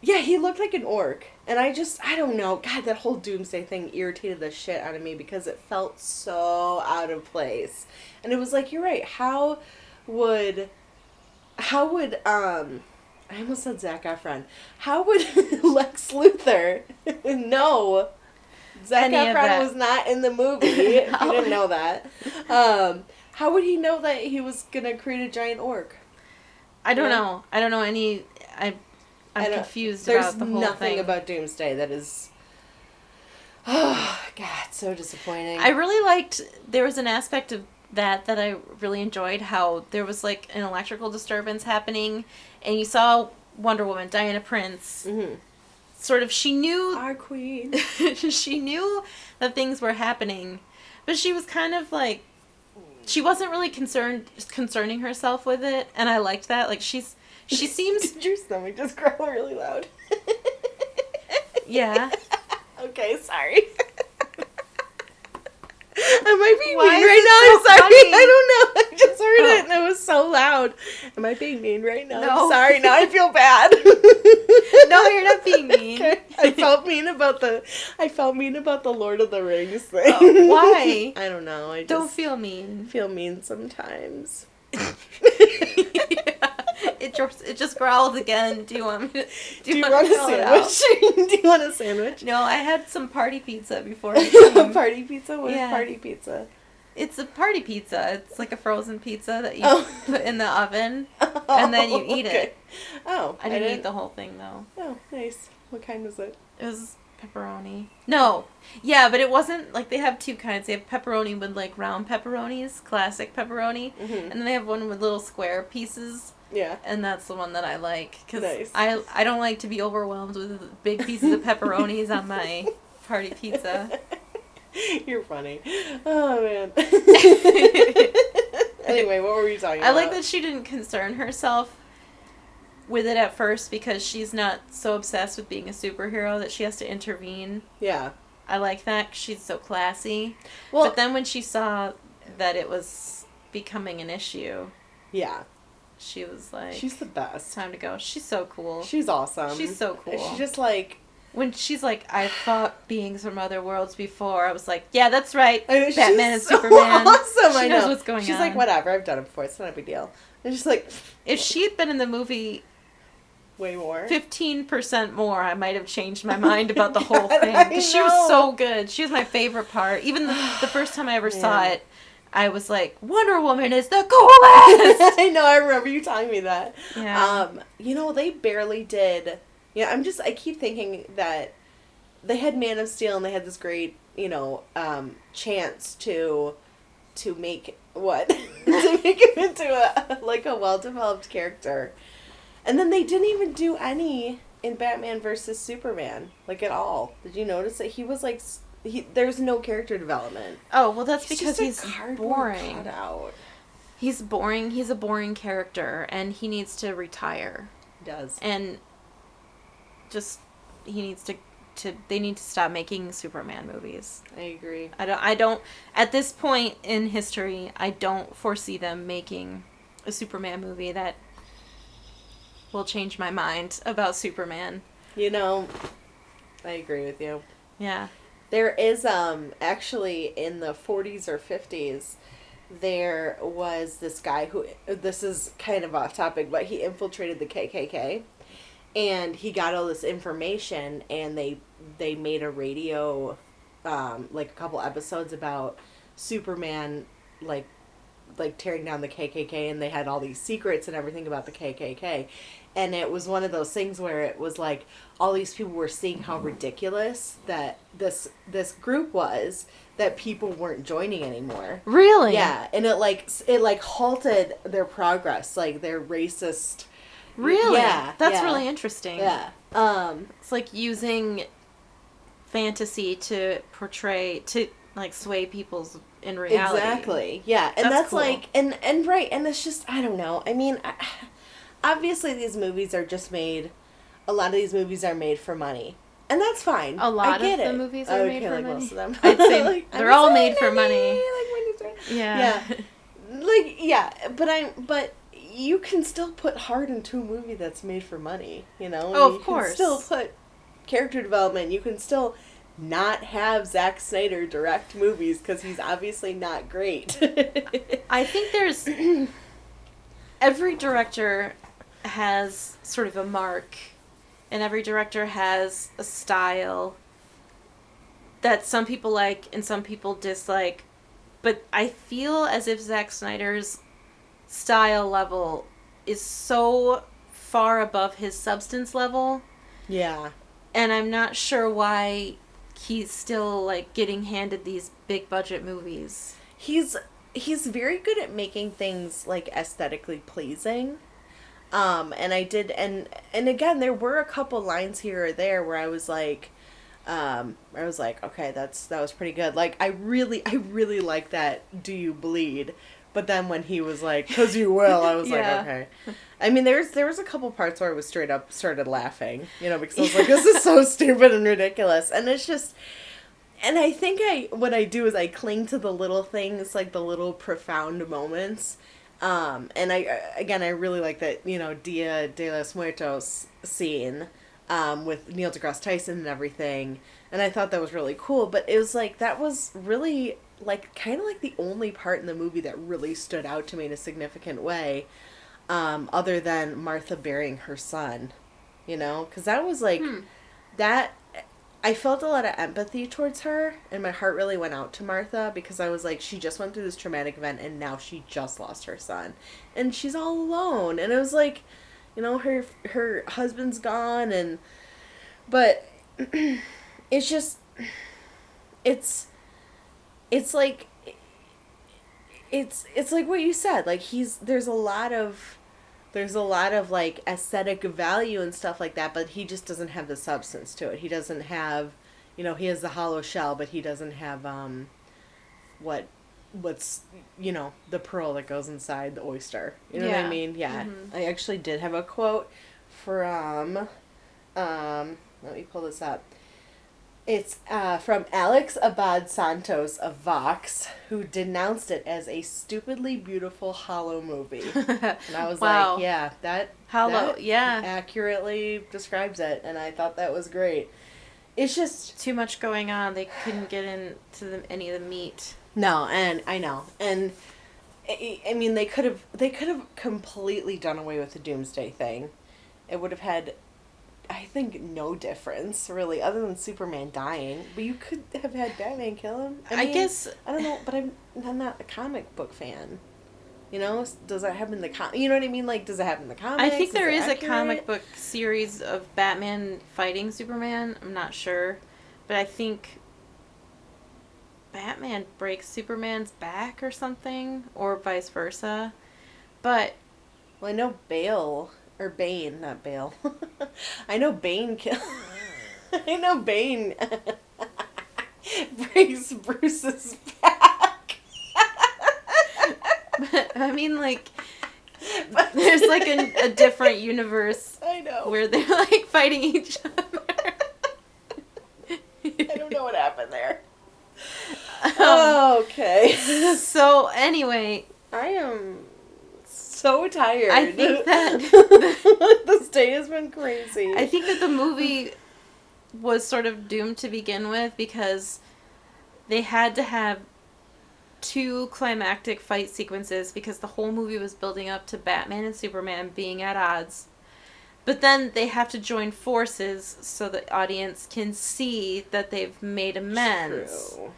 yeah, he looked like an orc. And I don't know. God, that whole Doomsday thing irritated the shit out of me because it felt so out of place. And it was you're right. How would, I almost said Zac Efron. How would Lex Luthor know Zac Efron was not in the movie? You didn't know that. How would he know that he was going to create a giant orc? I don't know. I don't know any... I'm confused about the whole thing. There's nothing about Doomsday that is... Oh, God, so disappointing. I really liked... There was an aspect of that I really enjoyed, how there was an electrical disturbance happening, and you saw Wonder Woman, Diana Prince, sort of... She knew... Our queen. She knew that things were happening, but she was kind of she wasn't really concerning herself with it, and I liked that. Like, she seems... Did your stomach just growl really loud? Yeah. Okay, sorry. Am I being Why mean is right it now? so I'm sorry. funny? I don't know. I just heard it and it was so loud. Am I being mean right now? No. I'm sorry. Now I feel bad. No, you're not being mean. Okay. I felt mean about the Lord of the Rings thing. Oh, why? I don't know. I just Don't feel mean. feel mean sometimes. Yeah. It just growled again. Do you want me to, Do you want a spell it out? sandwich? Do you want a sandwich? No, I had some party pizza before I came. Party pizza? What is Yeah. party pizza? It's a party pizza. It's like a frozen pizza that you Oh. put in the oven, and then you eat it. Oh, I didn't eat the whole thing, though. Oh, nice. What kind was it? It was pepperoni. No. Yeah, but it wasn't, like, they have two kinds. They have pepperoni with, like, round pepperonis, classic pepperoni, Mm-hmm. and then they have one with little square pieces, Yeah. and that's the one that I like, because Nice. I don't like to be overwhelmed with big pieces of pepperonis on my party pizza. You're funny. Oh, man. Anyway, what were we talking about? I like that she didn't concern herself with it at first because she's not so obsessed with being a superhero that she has to intervene. Yeah. I like that 'cause she's so classy. Well, But then when she saw that it was becoming an issue, yeah. she was like, She's the it's best. time to go. She's so cool. She's awesome. She's so cool. She's just like... When she's like, I fought beings from other worlds before, I was like, yeah, that's right. I know, Batman and she's so Superman. awesome. She I knows know. what's going She's on. like, whatever, I've done it before. It's not a big deal. And she's like, If she'd been in the movie way more. 15% more, I might have changed my mind about the whole God, thing. I Because she know. was so good. She was my favorite part. Even the first time I ever saw Man. it, I was like, Wonder Woman is the coolest! I know, I remember you telling me that. Yeah. You know, they barely did. Yeah, I keep thinking that they had Man of Steel and they had this great, chance to make what? To make him into a well-developed character. And then they didn't even do any in Batman versus Superman, like at all. Did you notice that he was like, there's no character development. Oh, well, that's He's because just a he's cardboard boring. cutout. He's boring. He's a boring character, and he needs to retire. He does. And just, he needs to they need to stop making Superman movies. I agree. I don't, at this point in history, I don't foresee them making a Superman movie that will change my mind about Superman. I agree with you. Yeah. There is, actually, in the 40s or 50s, there was this guy who, this is kind of off topic, but he infiltrated the KKK, and he got all this information, and they made a radio, like a couple episodes about Superman, like tearing down the KKK, and they had all these secrets and everything about the KKK. And it was one of those things where it was like all these people were seeing how ridiculous that this group was, that people weren't joining anymore. Really? Yeah, and it halted their progress, like their racist. Really? Yeah, That's yeah. really interesting. Yeah. It's like using fantasy to portray, to like sway people's in reality. Exactly. Yeah, and That's that's cool. like and right, and it's just, I don't know. I mean, obviously these movies are just made. A lot of these movies are made for money, and that's fine. A lot I get of the it. movies are made for like money. most of them. I'd say Like, they're I'm all sorry, made for money. Yeah. But you can still put heart into a movie that's made for money, Oh, of you course. can still put character development. You can still not have Zack Snyder direct movies because he's obviously not great. I think there's every director has sort of a mark, and every director has a style that some people like and some people dislike. But I feel as if Zack Snyder's style level is so far above his substance level, Yeah. and I'm not sure why he's still like getting handed these big budget movies. He's very good at making things like aesthetically pleasing. And I did, and again, there were a couple lines here or there where I was like, I was like, okay, that was pretty good. Like, I really like that "Do you bleed?" But then when he was like, "'Cause you will," I was like, okay. I mean, there was a couple parts where I was straight up started laughing, because I was like, this is so stupid and ridiculous. And it's just, and I think what I do is I cling to the little things, like the little profound moments. And I really like that, Dia de los Muertos scene, with Neil deGrasse Tyson and everything. And I thought that was really cool, but it was like, that was really, like, kind of like the only part in the movie that really stood out to me in a significant way, other than Martha burying her son, because that was like, that, I felt a lot of empathy towards her, and my heart really went out to Martha, because I was like, she just went through this traumatic event, and now she just lost her son, and she's all alone, and it was like, her husband's gone, but it's just, it's like, it's like what you said, like, there's a lot of like aesthetic value and stuff like that, but he just doesn't have the substance to it. He doesn't have, he has the hollow shell, but he doesn't have what's the pearl that goes inside the oyster. You know what I mean? Yeah. Mm-hmm. I actually did have a quote from let me pull this up. It's from Alex Abad Santos of Vox, who denounced it as a stupidly beautiful hollow movie. And I was wow. like, yeah, that accurately describes it, and I thought that was great. It's just too much going on. They couldn't get into any of the meat. No, and I know. And I mean, they could have completely done away with the Doomsday thing. It would have had, I think, no difference, really, other than Superman dying. But you could have had Batman kill him. I mean, guess... I don't know, but I'm not a comic book fan. Does that happen in the you know what I mean? Like, does it happen in the comics? I think there is a comic book series of Batman fighting Superman. I'm not sure. But I think Batman breaks Superman's back or something, or vice versa. But... Well, I know Bane, not Bale. I know Bane I know Bane breaks Bruce's back. But, I mean, like, there's, like, a different universe. I know. Where they're, like, fighting each other. I don't know what happened there. Okay. So, anyway. I am so tired. I think that this day has been crazy. I think that the movie was sort of doomed to begin with because they had to have 2 climactic fight sequences because the whole movie was building up to Batman and Superman being at odds. But then they have to join forces so the audience can see that they've made amends. True.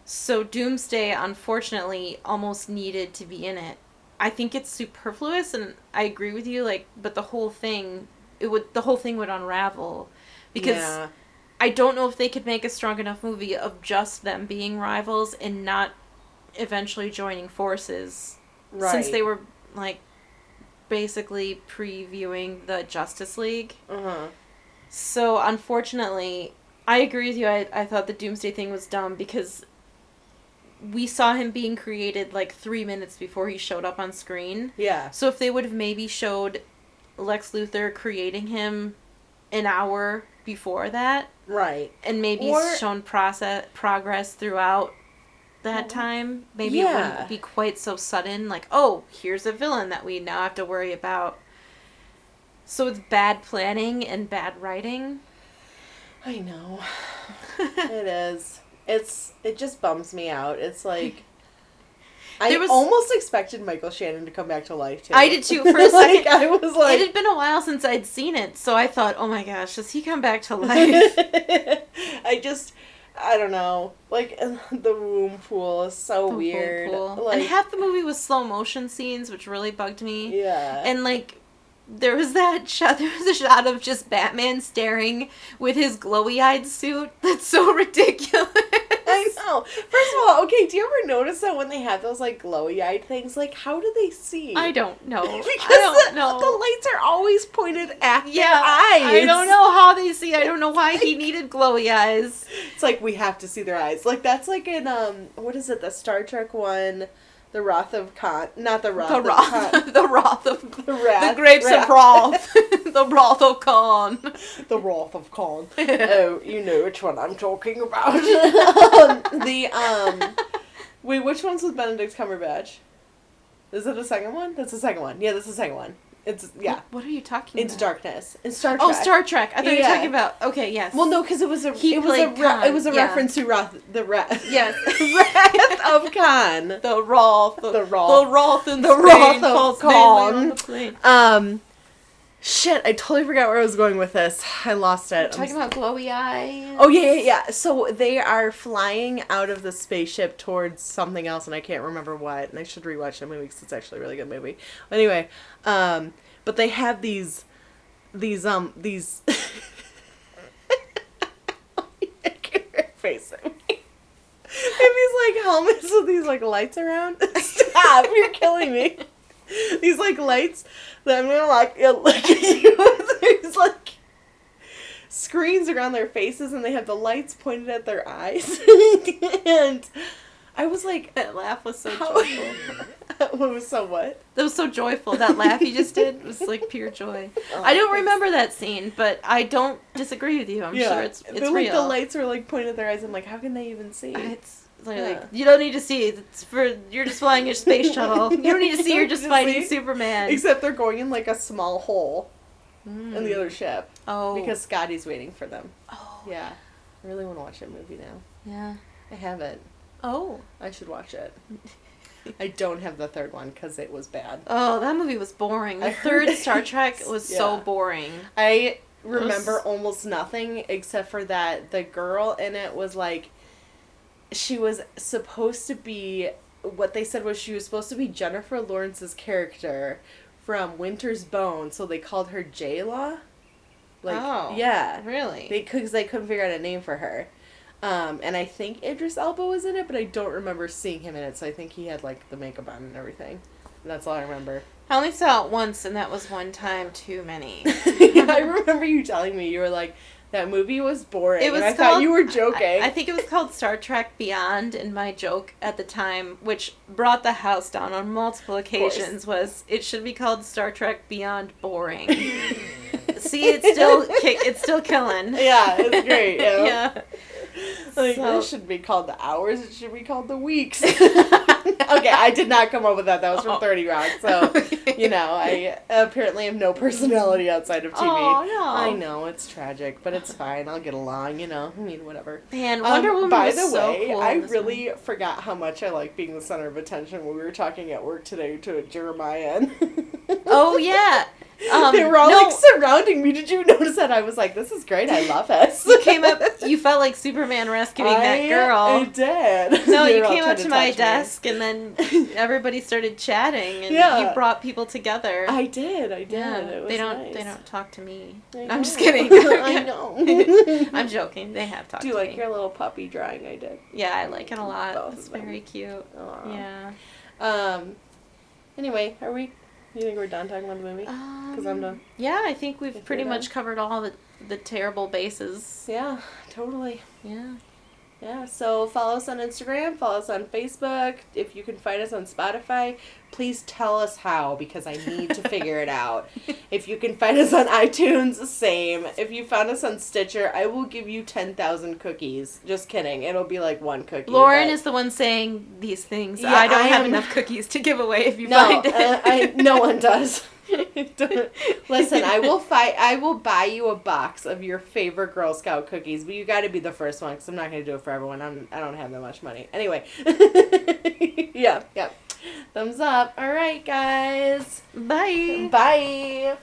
So Doomsday, unfortunately, almost needed to be in it. I think it's superfluous, and I agree with you. Like, but the whole thing would unravel, because I don't know if they could make a strong enough movie of just them being rivals and not eventually joining forces, right? Since they were like basically previewing the Justice League. Uh-huh. So unfortunately, I agree with you. I thought the Doomsday thing was dumb because we saw him being created like 3 minutes before he showed up on screen. Yeah. So if they would have maybe showed Lex Luthor creating him an hour before that. Right. And maybe shown progress throughout that time. Maybe it wouldn't be quite so sudden. Like, oh, here's a villain that we now have to worry about. So it's bad planning and bad writing. I know. It is. It just bums me out. It's like I almost expected Michael Shannon to come back to life too. I did too for a second. I was like, it had been a while since I'd seen it, so I thought, oh my gosh, does he come back to life? I don't know. Like, the womb pool is so weird. Like, and half the movie was slow motion scenes, which really bugged me. Yeah. And like, there was a shot of just Batman staring with his glowy-eyed suit. That's so ridiculous. I know. First of all, okay, do you ever notice that when they have those, like, glowy-eyed things, like, how do they see? I don't know. Because I don't know. the lights are always pointed at their Yeah, eyes. I don't know how they see. I don't know why he needed glowy eyes. It's like, we have to see their eyes. Like, that's like in, what is it, the Star Trek one, The Wrath of Khan, not The Wrath The of Roth, Khan. the Roth of The Wrath. the grapes of Roth, the Roth of Khan. The Wrath of Khan. Oh, you know which one I'm talking about. Wait, which one's with Benedict Cumberbatch? Is it the second one? That's the second one. Yeah, that's the second one. It's, yeah. What are you talking Into about? Darkness. In Star Trek. Oh, Star Trek. I thought you were Yeah. talking about. Okay, yes. Well, no, because it was a He played Khan, it was a yeah. reference to the Wrath. Yes. Wrath of Khan. The Roth. The Roth. The Roth in The Spain Roth of falls mainly Khan. on the plane. Shit, I totally forgot where I was going with this. I lost it. Talking about glowy eyes. Oh, yeah. So they are flying out of the spaceship towards something else, and I can't remember what. And I should rewatch that movie because it's actually a really good movie. Anyway, but they have these I can't face it. They have these, like, helmets with these, like, lights around. Stop, you're killing me. These, like, lights that I'm gonna, like, look at you. There's, like, screens around their faces, and they have the lights pointed at their eyes. And I was like... That laugh was so how- joyful. What was so what? That was so joyful. That laugh you just did was like pure joy. Oh, I don't thanks. remember that scene, but I don't disagree with you. I'm sure it's They're, real. like, the lights are, like, pointed at their eyes. I'm like, how can they even see? It's like, Yeah. you don't need to see. It's for you're just flying your space shuttle. You don't need to see. You're just Just fighting see? Superman. Except they're going in, like, a small hole Mm. in the other ship. Oh. Because Scotty's waiting for them. Oh. Yeah. I really want to watch that movie now. Yeah. I haven't. Oh. I should watch it. I don't have the third one because it was bad. Oh, that movie was boring. The I third heard Star it. Trek was so Yeah. boring. I remember was- almost nothing except for that the girl in it was like, she was supposed to be, what they said was she was supposed to be Jennifer Lawrence's character from Winter's Bone, so they called her Jayla. Like, Oh. yeah. Really? Because they couldn't figure out a name for her. And I think Idris Elba was in it, but I don't remember seeing him in it, so I think he had, like, the makeup on and everything. That's all I remember. I only saw it once, and that was one time too many. Yeah, I remember you telling me, you were like, that movie was boring. It was and I thought called- you were joking. I think it was called Star Trek Beyond, and my joke at the time, which brought the house down on multiple occasions, was it should be called Star Trek Beyond Boring. See, it's still killing. Yeah, it's great. Yeah. Yeah. Like, So- this should be called the hours, it should be called the weeks. Okay, I did not come up with that. That was from Oh. 30 Rock. So, you know, I apparently have no personality outside of TV. Oh, no. I know, it's tragic, but it's fine. I'll get along, you know. I mean, whatever. Man, Wonder Woman by was the so way, cool I in this really forgot how much I like being the center of attention when we were talking at work today to Jeremiah and Oh, yeah. they were all no. like surrounding me. Did you notice that? I was like, this is great. I love it. You came up, you felt like Superman rescuing that girl. I did. No, They you were all came trying up to my touch me. desk, and then everybody started chatting, and Yeah. you brought people together. I did. Yeah, It was they nice. don't talk to me. I I'm just know. kidding. I know. I'm joking. They have talked Do you to like me. your little puppy drawing I did? Yeah, I like it a lot. Both It's of them. very cute. Aw. Yeah. Anyway, you think we're done talking about the movie? Because I'm done. Yeah, I think we've If pretty we're much done. covered all the terrible bases. Yeah, totally. Yeah. Yeah, so follow us on Instagram, follow us on Facebook. If you can find us on Spotify, please tell us how, because I need to figure it out. If you can find us on iTunes, same. If you found us on Stitcher, I will give you 10,000 cookies. Just kidding. It'll be like one cookie. Lauren but- is the one saying these things. Yeah, I don't I have am- enough cookies to give away if you No, find it. no one does. Listen, I will buy you a box of your favorite Girl Scout cookies, but you got to be the first one because I'm not going to do it for everyone. I don't have that much money. Anyway, yeah. Thumbs up. All right, guys. Bye. Bye.